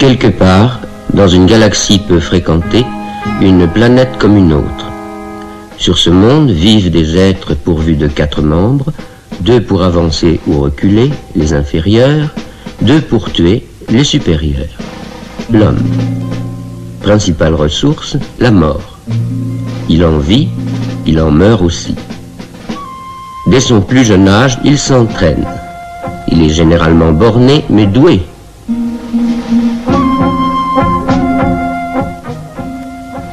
Quelque part, dans une galaxie peu fréquentée, une planète comme une autre. Sur ce monde vivent des êtres pourvus de 4 membres, 2 pour avancer ou reculer, les inférieurs, 2 pour tuer, les supérieurs. L'homme. Principale ressource, la mort. Il en vit, il en meurt aussi. Dès son plus jeune âge, il s'entraîne. Il est généralement borné, mais doué.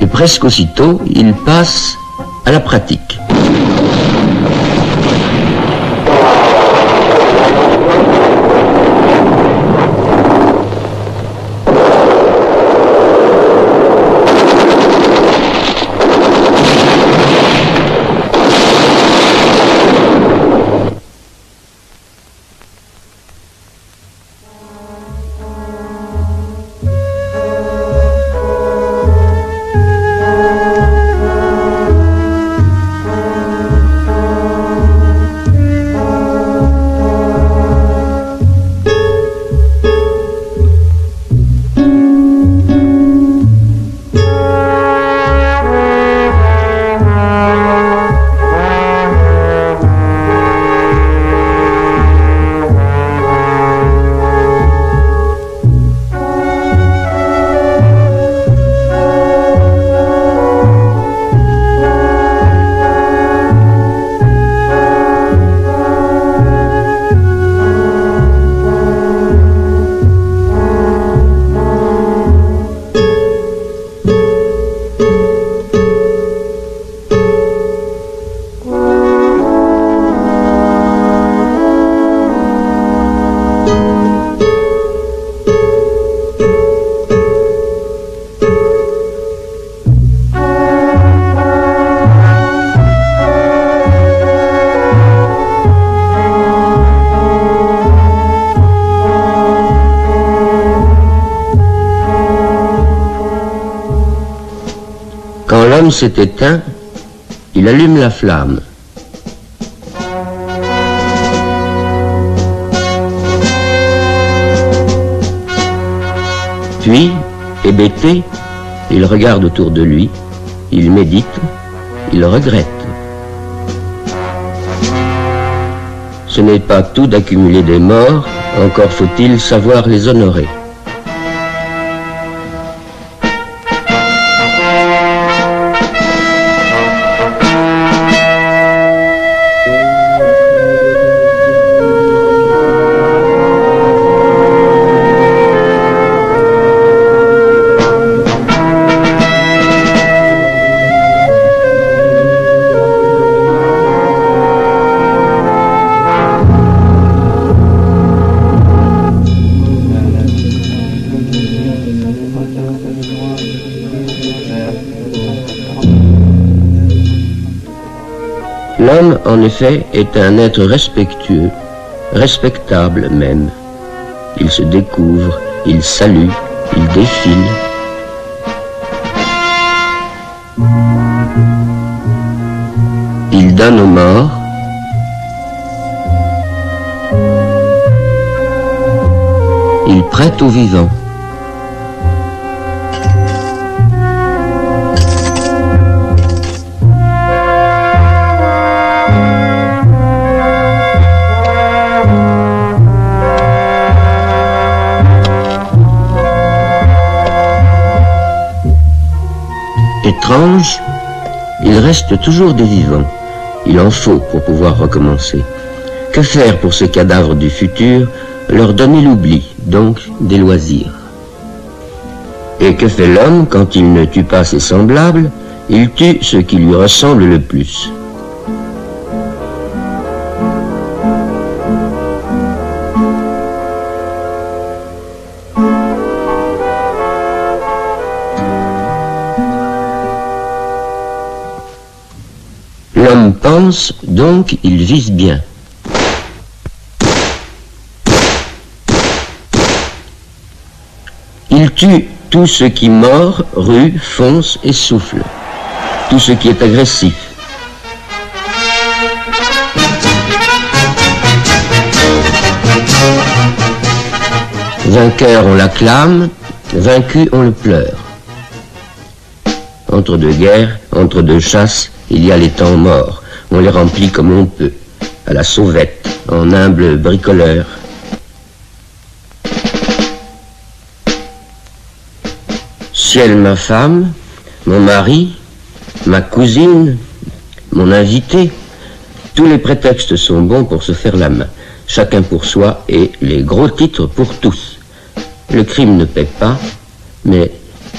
Et presque aussitôt, il passe à la pratique. Quand l'homme s'est éteint, il allume la flamme. Puis, hébété, il regarde autour de lui, il médite, il regrette. Ce n'est pas tout d'accumuler des morts, encore faut-il savoir les honorer. L'homme, en effet, est un être respectueux, respectable même. Il se découvre, il salue, il défile. Il donne aux morts. Il prête aux vivants. Étrange, il reste toujours des vivants. Il en faut pour pouvoir recommencer. Que faire pour ces cadavres du futur? Leur donner l'oubli, donc des loisirs. Et que fait l'homme quand il ne tue pas ses semblables? Il tue ce qui lui ressemble le plus. L'homme pense, donc il vise bien. Il tue tout ce qui mord, rue, fonce et souffle. Tout ce qui est agressif. Vainqueur, on l'acclame, Vaincu, on le pleure. Entre deux guerres, entre deux chasses, il y a les temps morts. On les remplit comme on peut, à la sauvette, en humble bricoleur. Ciel, ma femme, mon mari, ma cousine, mon invité, tous les prétextes sont bons pour se faire la main. Chacun pour soi et les gros titres pour tous. Le crime ne paie pas, mais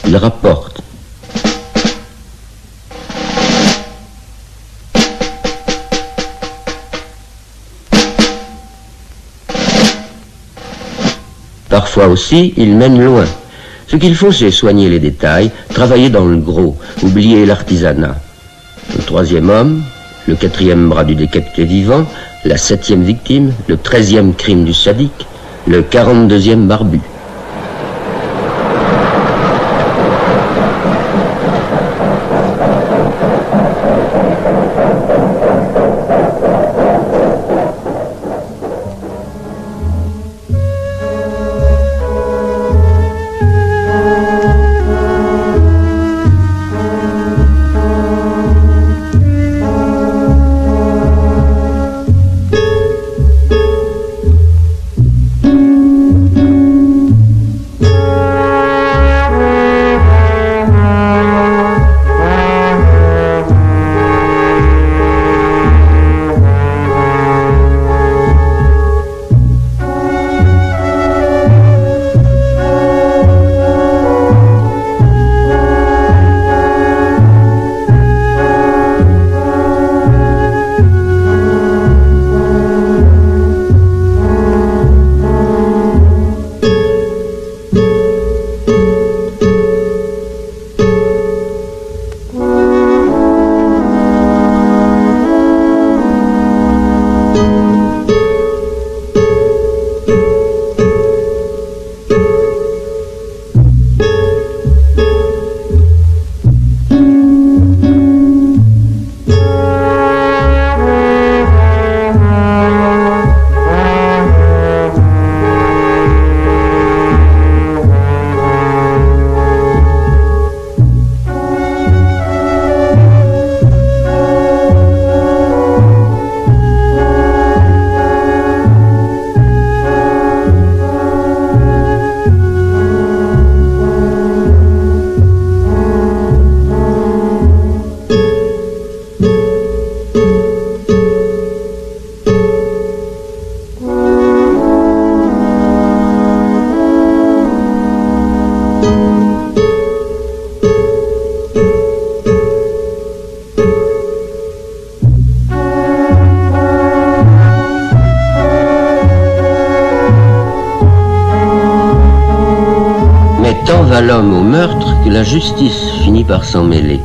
il rapporte. Parfois aussi, il mène loin. Ce qu'il faut, c'est soigner les détails, travailler dans le gros, oublier l'artisanat. Le troisième homme, le quatrième bras du décapité vivant, la 7e victime, le 13e crime du sadique, le 42e barbu. Tant va l'homme au meurtre que la justice finit par s'en mêler.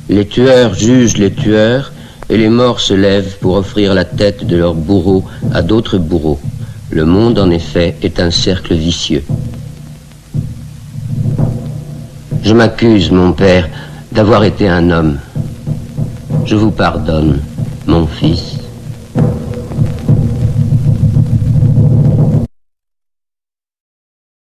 Les tueurs jugent les tueurs et les morts se lèvent pour offrir la tête de leurs bourreaux à d'autres bourreaux. Le monde, en effet, est un cercle vicieux. Je m'accuse, mon père, d'avoir été un homme. Je vous pardonne, mon fils.